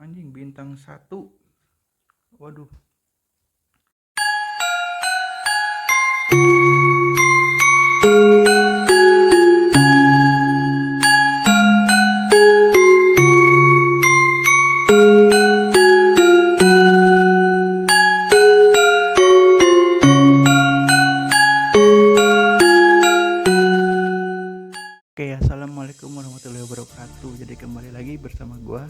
Anjing bintang 1. Waduh. Oke, assalamualaikum warahmatullahi wabarakatuh. Jadi kembali lagi bersama gue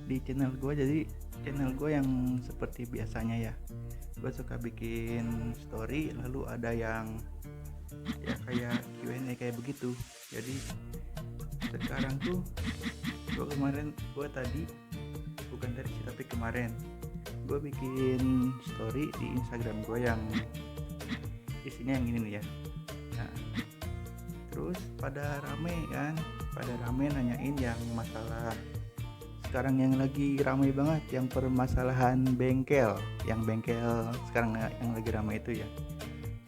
di channel gue. Jadi channel gue yang seperti biasanya ya, gue suka bikin story, lalu ada yang ya kayak Q&A kayak begitu. Jadi sekarang tuh gue tadi bukan tadi sih, tapi kemarin gue bikin story di Instagram gue yang isinya yang ini nih ya. Nah, terus pada rame nanyain yang masalah sekarang yang lagi ramai banget, yang permasalahan bengkel sekarang yang lagi ramai itu ya.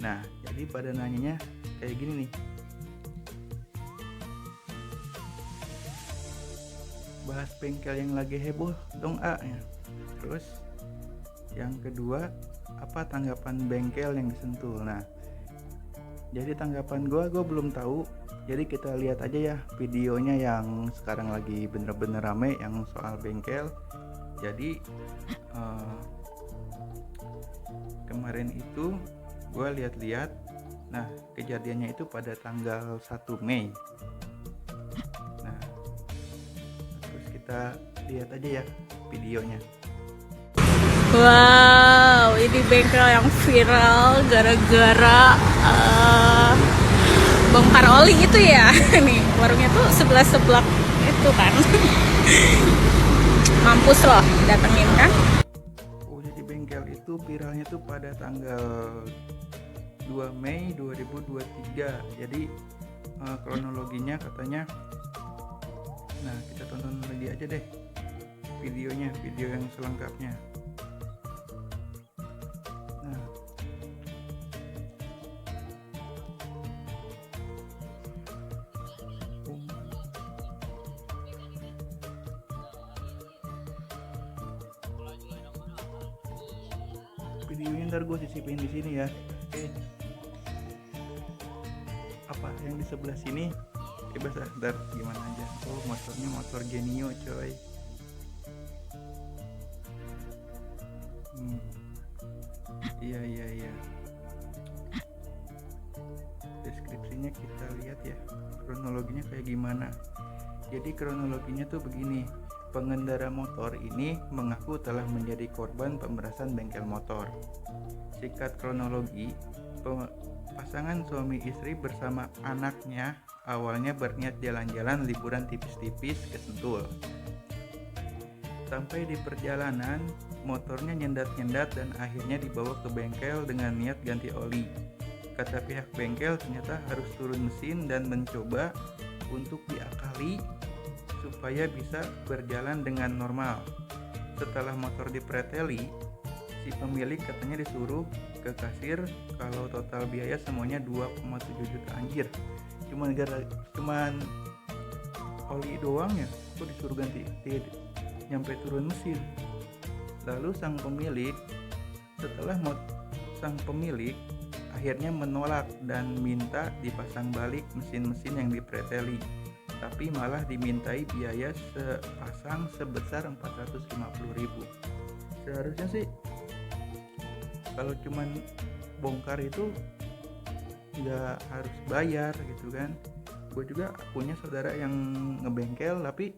Nah, jadi pada nanyanya kayak gini nih, bahas bengkel yang lagi heboh dong A ya. Terus yang kedua, apa tanggapan bengkel yang disentuh. Nah, jadi tanggapan gue belum tahu. Jadi kita lihat aja ya videonya yang sekarang lagi bener-bener rame yang soal bengkel. Jadi kemarin itu gue lihat-lihat. Nah, kejadiannya itu pada tanggal 1 Mei. Nah, terus kita lihat aja ya videonya. Wow, ini bengkel yang viral gara-gara bongkar oli itu ya. Nih, warungnya tuh sebelah itu kan. Mampus loh datengin kan. Oh, jadi bengkel itu viralnya tuh pada tanggal 2 Mei 2023. Jadi kronologinya katanya. Nah, kita tonton lagi aja deh videonya, video yang selengkapnya. Nah, videonya ntar gue sisipin di sini ya. Oke. Apa yang di sebelah sini? Bebas ah, ntar gimana aja. Oh, motornya motor Genio coy. Iya. Deskripsinya kita lihat ya, kronologinya kayak gimana. Jadi kronologinya tuh begini. Pengendara motor ini mengaku telah menjadi korban pemerasan bengkel motor. Singkat kronologi, pasangan suami istri bersama anaknya awalnya berniat jalan-jalan liburan tipis-tipis ke Sentul. Sampai di perjalanan, motornya nyendat-nyendat dan akhirnya dibawa ke bengkel dengan niat ganti oli. Kata pihak bengkel, ternyata harus turun mesin dan mencoba untuk diakali supaya bisa berjalan dengan normal. Setelah motor dipreteli, si pemilik katanya disuruh ke kasir kalau total biaya semuanya 2,7 juta. Anjir, cuman oli doang ya, kok disuruh ganti nyampe turun mesin. Lalu sang pemilik akhirnya menolak dan minta dipasang balik mesin-mesin yang dipreteli, tapi malah dimintai biaya sepasang sebesar 450.000. Seharusnya sih kalau cuman bongkar itu nggak harus bayar gitu kan. Gue juga punya saudara yang ngebengkel, tapi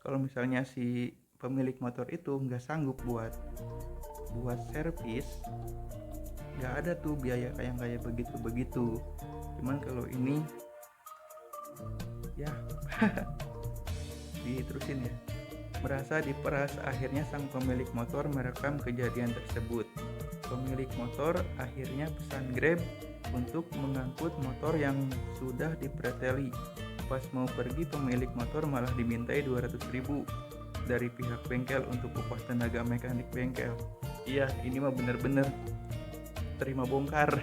kalau misalnya si pemilik motor itu nggak sanggup buat servis, nggak ada tuh biaya kayak begitu. Cuman kalau ini ya diterusin ya. Merasa diperas, akhirnya sang pemilik motor merekam kejadian tersebut. Pemilik motor akhirnya pesan Grab untuk mengangkut motor yang sudah dipreteli. Pas mau pergi, pemilik motor malah dimintai 200.000 dari pihak bengkel untuk upah tenaga mekanik bengkel. Iya, ini mah bener-bener terima bongkar.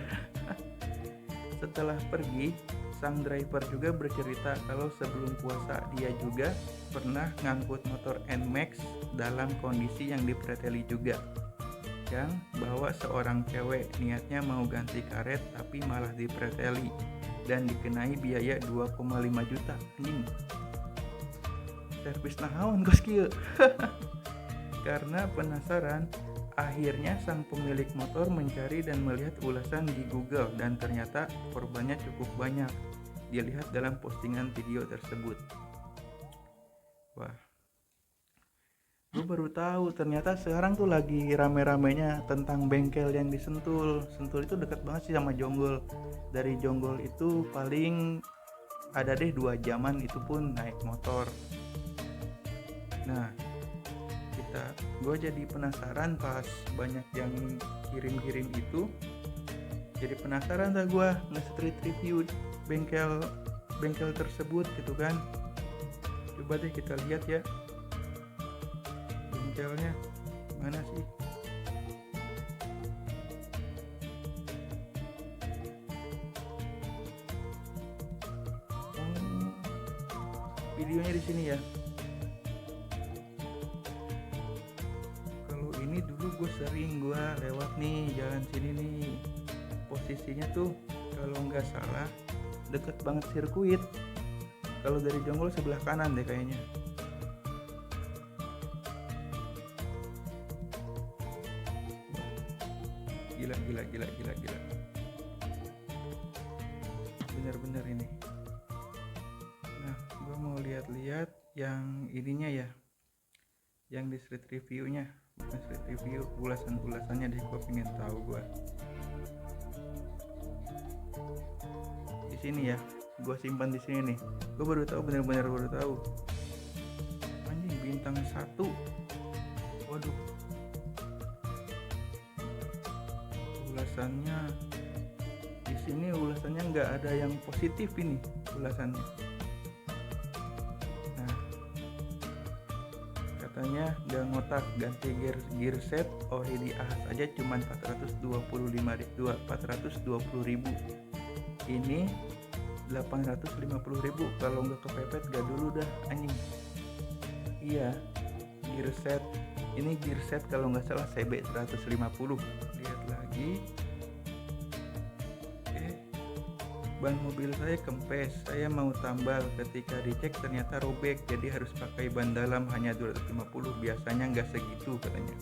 Setelah pergi, Sang driver juga bercerita kalau sebelum puasa dia juga pernah ngangkut motor NMAX dalam kondisi yang dipreteli juga, yang bawa seorang cewek niatnya mau ganti karet tapi malah dipreteli dan dikenai biaya 2,5 juta. Anjing, servis naon kos kieu. Karena penasaran, akhirnya sang pemilik motor mencari dan melihat ulasan di Google dan ternyata korbannya cukup banyak dilihat dalam postingan video tersebut. Wah, gue baru tahu ternyata sekarang tuh lagi rame-ramenya tentang bengkel yang di Sentul. Sentul itu dekat banget sih sama Jonggol. Dari Jonggol itu paling ada deh 2 jaman, itu pun naik motor. Nah, gue jadi penasaran pas banyak yang kirim-kirim itu, jadi penasaran lah gue nge-street review bengkel tersebut gitu kan. Coba deh kita lihat ya bengkelnya mana sih. Videonya di sini ya. Gue sering lewat nih jalan sini nih, posisinya tuh kalau nggak salah deket banget sirkuit. Kalau dari Jonggol sebelah kanan deh kayaknya. Gila. Bener-bener ini. Nah, gue mau lihat-lihat yang ininya ya, yang di street reviewnya. Bukan street review, ulasannya deh, gue pengen tahu gue. Di sini ya, gue simpan di sini nih. Gue baru tahu, bener-bener baru tahu. Anjing, bintang 1. Waduh. Ulasannya di sini ulasannya nggak ada yang positif ini ulasannya. Katanya gak ngotak, ganti gear set ori di ahas aja cuman 420.000. Ini 850.000 kalau nggak kepepet gak dulu dah anjing. Iya, gear set ini gear set kalau nggak salah CB 150. Lihat lagi. Ban mobil saya kempes, saya mau tambal, ketika dicek ternyata robek, jadi harus pakai ban dalam hanya 250, biasanya nggak segitu katanya.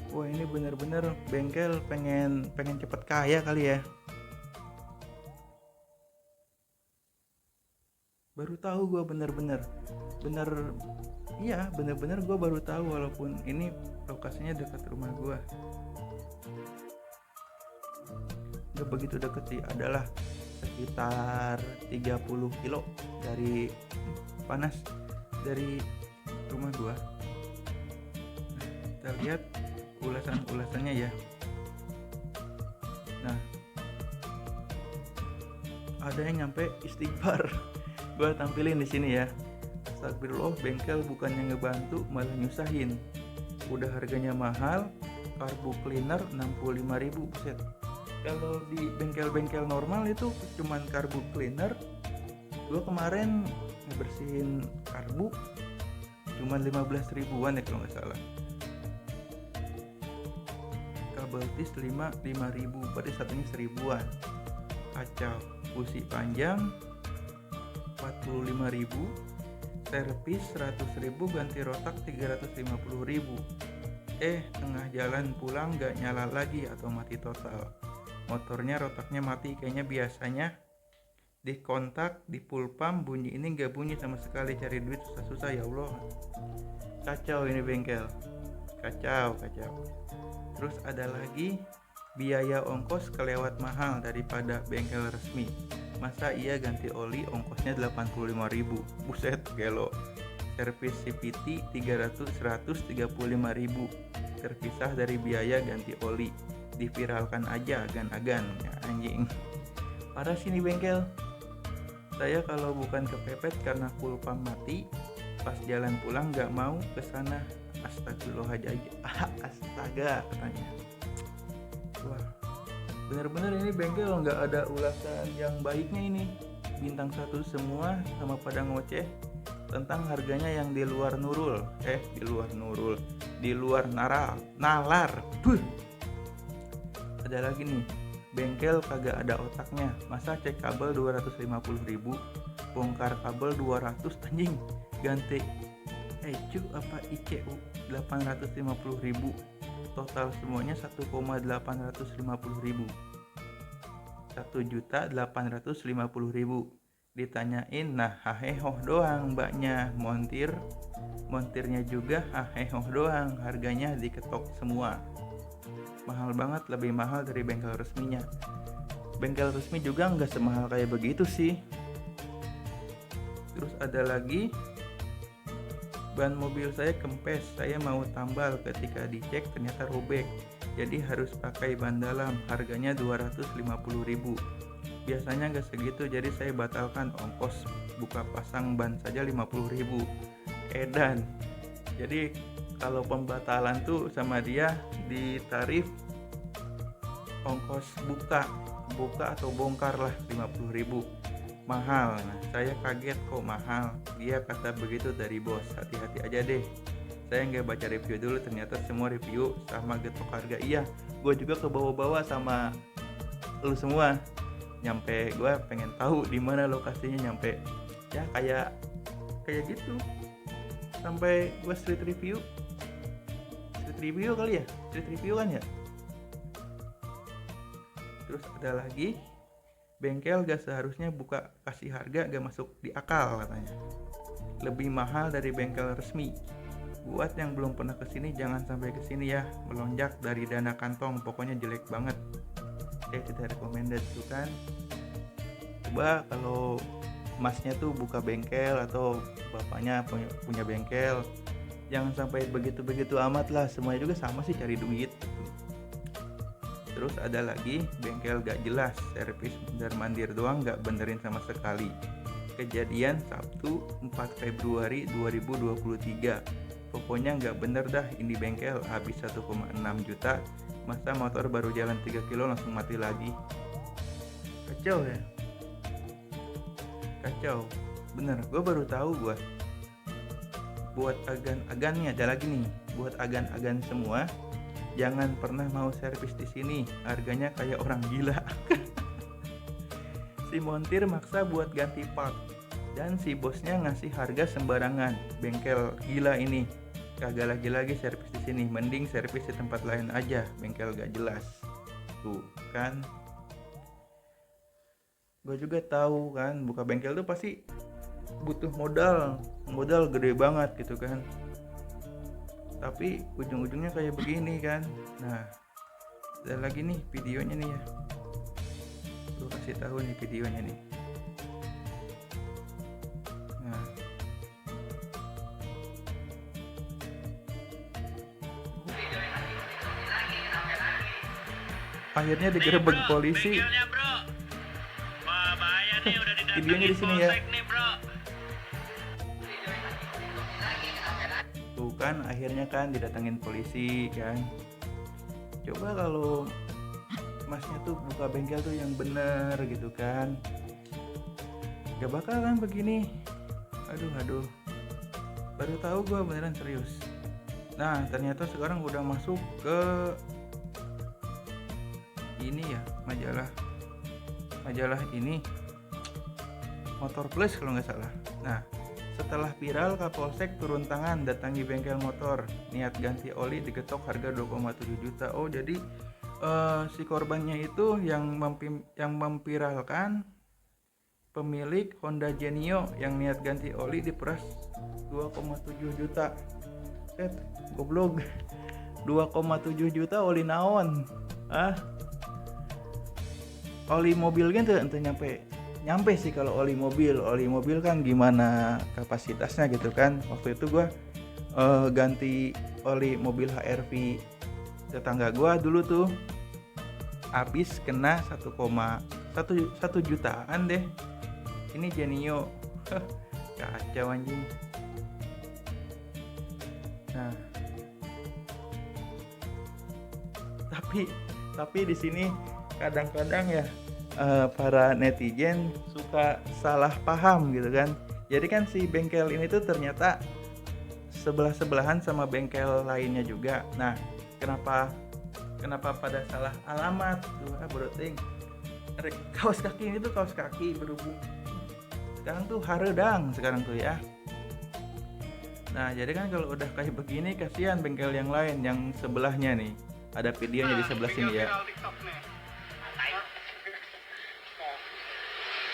Wah, ini bener-bener bengkel pengen cepet kaya kali ya. Baru tahu gue bener-bener gue baru tahu, walaupun ini lokasinya dekat rumah gue. Gak begitu deket sih, adalah sekitar 30 kilo dari rumah gua. Kita lihat ulasannya ya. Nah, ada yang nyampe istighfar. Gua tampilin di sini ya. Astagfirullah, bengkel bukannya ngebantu malah nyusahin. Udah harganya mahal, karbu cleaner 65.000, buset. Kalau di bengkel-bengkel normal itu cuman karbu cleaner. Gue kemarin ngebersihin karbu cuman 15 ribuan ya kalau nggak salah. Kabel tis 5.000, berarti satunya 1.000-an. Kacau. Busi panjang 45.000, servis 100.000, ganti rotak 350.000. Tengah jalan pulang gak nyala lagi atau mati total. Motornya rotaknya mati, kayaknya biasanya di kontak, di full pump bunyi, ini gak bunyi sama sekali. Cari duit susah-susah, ya Allah. Kacau ini bengkel, kacau. Terus ada lagi biaya ongkos kelewat mahal daripada bengkel resmi. Masa iya ganti oli ongkosnya 85.000, buset gelo. Servis CVT 135.000 terpisah dari biaya ganti oli. Diviralkan aja agan-agan ya, anjing. Parah sih nih bengkel. Saya kalau bukan kepepet karena full pump mati, pas jalan pulang gak mau kesana. Astagfirullahaladzim, astaga katanya. Wah, bener-bener ini bengkel nggak ada ulasan yang baiknya ini. Bintang 1 semua sama pada ngoceh tentang harganya yang di luar nalar. Puh. Ada lagi nih, bengkel kagak ada otaknya. Masa cek kabel 250.000, bongkar kabel 200, anjing. Ganti ECU apa ICU 850.000. Total semuanya 1,850.000. 1.850.000. Ditanyain, nah hahehoh doang mbaknya. Montirnya juga hahehoh doang. Harganya diketok semua. Mahal banget, lebih mahal dari bengkel resminya. Bengkel resmi juga nggak semahal kayak begitu sih. Terus ada lagi, ban mobil saya kempes, saya mau tambal, ketika dicek ternyata robek, jadi harus pakai ban dalam, harganya 250.000. Biasanya nggak segitu, jadi saya batalkan, ongkos buka pasang ban saja 50.000. Edan. Jadi kalau pembatalan tuh sama dia di tarif ongkos buka atau bongkar lah 50.000. Mahal. Nah, saya kaget kok mahal. Dia kata begitu dari bos. Hati-hati aja deh. Saya nggak baca review dulu, ternyata semua review sama getok harga. Iya, gue juga kebawa-bawa sama lu semua. Nyampe gue pengen tahu di mana lokasinya, nyampe ya kayak gitu. Sampai gue street review kali ya, street review kan ya. Terus ada lagi, bengkel gak seharusnya buka kasih harga gak masuk di akal katanya. Lebih mahal dari bengkel resmi. Buat yang belum pernah kesini jangan sampai kesini ya, melonjak dari dana kantong, pokoknya jelek banget. Saya tidak recommended tuh kan. Coba kalau masnya tuh buka bengkel atau bapaknya punya bengkel, jangan sampai begitu-begitu amat lah, semuanya juga sama sih, cari duit. Terus ada lagi, bengkel gak jelas, servis mondar-mandir doang, gak benerin sama sekali. Kejadian Sabtu 4 Februari 2023. Pokoknya gak bener dah ini bengkel, habis 1,6 juta. Masa motor baru jalan 3 kilo langsung mati lagi. Kacau ya. Kacau. Bener, gue baru tahu gue. Buat agan-agan nih, ada lagi nih. Buat agan-agan semua, jangan pernah mau servis di sini, harganya kayak orang gila. Si montir maksa buat ganti part, dan si bosnya ngasih harga sembarangan. Bengkel gila ini, kagak lagi servis di sini, mending servis di tempat lain aja. Bengkel gak jelas. Tuh kan, gue juga tahu kan, buka bengkel tuh pasti butuh modal gede banget gitu kan. Tapi ujung-ujungnya kayak begini kan. Nah, ada lagi nih videonya nih ya. Gue kasih tahu nih videonya nih. Nah, akhirnya digerebek polisi. Videonya di sini ya. Tuh kan, akhirnya kan didatengin polisi kan. Coba kalau masnya tuh buka bengkel tuh yang bener gitu kan, gak bakal kan begini. Aduh, baru tahu gue, beneran serius. Nah, ternyata sekarang udah masuk ke ini ya, majalah ini, Motor Plus kalau nggak salah. Nah, setelah viral, Kapolsek turun tangan, datangi bengkel motor, niat ganti oli, digetok harga 2,7 juta. Oh, jadi si korbannya itu yang memviralkan pemilik Honda Genio yang niat ganti oli diperas 2,7 juta. Goblok. 2,7 juta oli naon? Oli mobil kan tuh nyampe sih. Kalau oli mobil kan gimana kapasitasnya gitu kan. Waktu itu gua ganti oli mobil HRV tetangga gua dulu tuh, habis kena 1,1 jutaan deh. Ini Genio. Kacau anjing. Nah, Tapi di sini kadang-kadang ya para netizen suka salah paham gitu kan. Jadi kan si bengkel ini tuh ternyata sebelah-sebelahan sama bengkel lainnya juga. Nah, kenapa pada salah alamat tuh broting. Kaos kaki ini tuh kaos kaki berhubung sekarang tuh haredang sekarang tuh ya. Nah, jadi kan kalau udah kayak begini kasihan bengkel yang lain yang sebelahnya nih. Ada videonya di sebelah sini ya.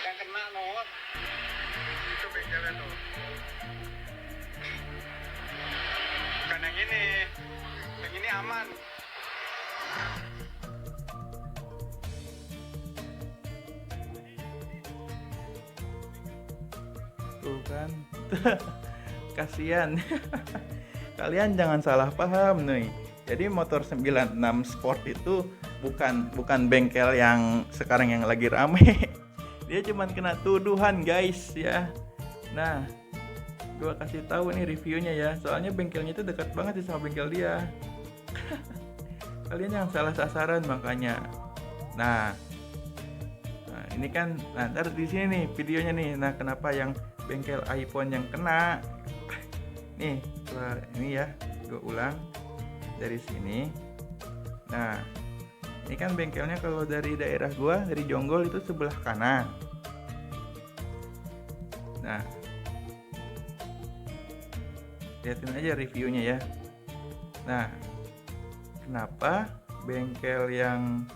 Yang kena no, itu bengkelnya tuh. Bukan yang ini aman. Tuh kan. Kasihan. Kalian jangan salah paham nih. Jadi motor 96 Sport itu bukan bengkel yang sekarang yang lagi rame. Dia cuman kena tuduhan guys ya. Nah, gua kasih tahu nih reviewnya ya. Soalnya bengkelnya itu dekat banget sih sama bengkel dia. Kalian jangan salah sasaran makanya. Nah, ini kan ntar di sini nih videonya nih. Nah, kenapa yang bengkel iPhone yang kena? Nih, ini ya, gue ulang dari sini. Nah, ini kan bengkelnya kalau dari daerah gue, dari Jonggol itu sebelah kanan. Nah, lihatin aja reviewnya ya. Nah, kenapa bengkel yang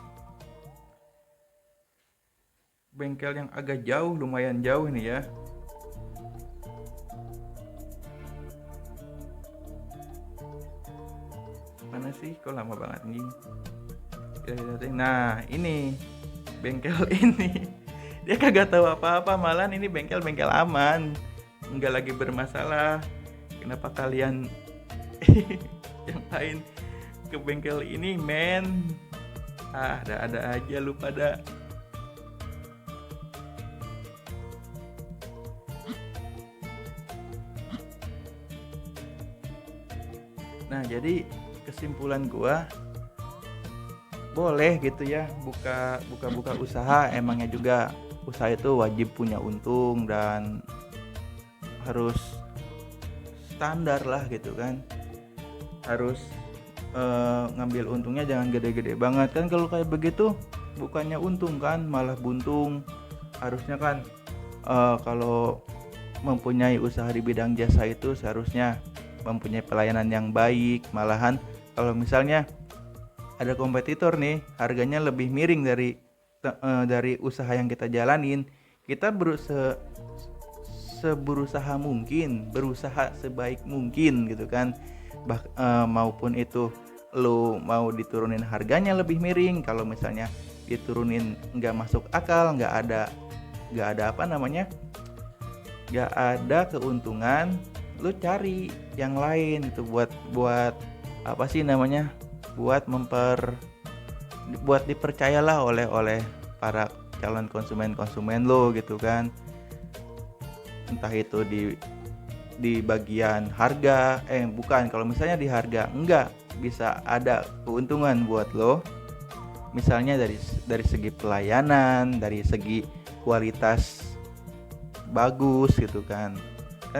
agak jauh, lumayan jauh nih ya. Mana sih, kok lama banget anjing. Nah, ini bengkel ini dia kagak tahu apa-apa, malah ini bengkel aman, nggak lagi bermasalah. Kenapa kalian yang lain ke bengkel ini, men? Ada aja lu pada. Nah, jadi kesimpulan gua, boleh gitu ya buka usaha. Emangnya juga usaha itu wajib punya untung dan harus standar lah gitu kan. Harus ngambil untungnya jangan gede-gede banget kan. Kalau kayak begitu bukannya untung kan, malah buntung. Harusnya kan kalau mempunyai usaha di bidang jasa itu seharusnya mempunyai pelayanan yang baik. Malahan kalau misalnya ada kompetitor nih, harganya lebih miring dari usaha yang kita jalanin, kita berusaha mungkin, berusaha sebaik mungkin gitu kan. Maupun itu lo mau diturunin harganya lebih miring, kalau misalnya diturunin nggak masuk akal, nggak ada keuntungan, lu cari yang lain itu buat buat dipercayalah oleh para calon konsumen lo gitu kan. Entah itu di bagian harga, kalau misalnya di harga enggak bisa ada keuntungan buat lo, misalnya dari segi pelayanan, dari segi kualitas bagus gitu kan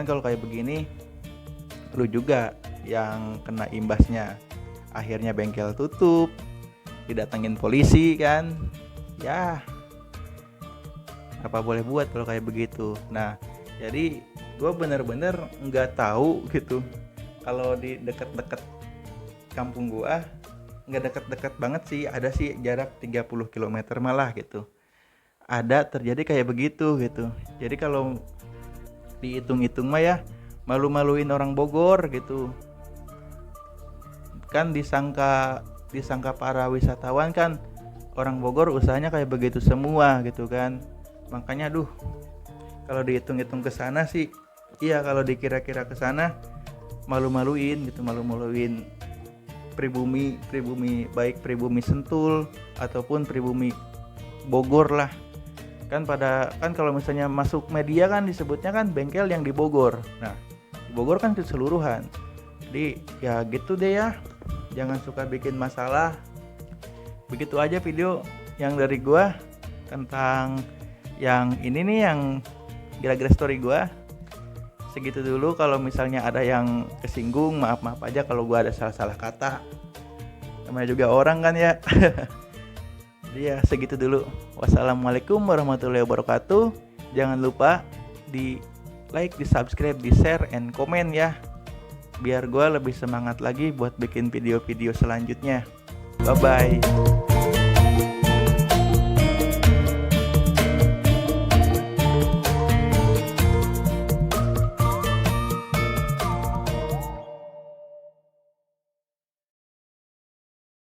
kalau kayak begini lu juga yang kena imbasnya. Akhirnya bengkel tutup, didatengin polisi kan ya, apa boleh buat kalau kayak begitu. Nah, jadi gue bener-bener nggak tahu gitu kalau di deket-deket kampung gue, nggak deket-deket banget sih, ada sih jarak 30 km malah gitu, ada terjadi kayak begitu gitu. Jadi kalau dihitung-hitung mah ya malu-maluin orang Bogor gitu kan, disangka para wisatawan kan orang Bogor usahanya kayak begitu semua gitu kan. Makanya kalau dihitung-hitung ke sana sih iya, kalau dikira-kira ke sana malu-maluin pribumi, baik pribumi Sentul ataupun pribumi Bogor lah. Kan kalau misalnya masuk media kan disebutnya kan bengkel yang di Bogor. Nah, di Bogor kan keseluruhan. Jadi ya gitu deh ya. Jangan suka bikin masalah. begitu aja video yang dari gua tentang yang ini nih, yang gara-gara story gua. Segitu dulu. Kalau misalnya ada yang kesinggung, maaf aja kalau gua ada salah kata, namanya juga orang kan ya. Jadi ya segitu dulu. Wassalamualaikum warahmatullahi wabarakatuh. Jangan lupa di like, di subscribe, di share, and komen ya, biar gua lebih semangat lagi buat bikin video-video selanjutnya. Bye bye.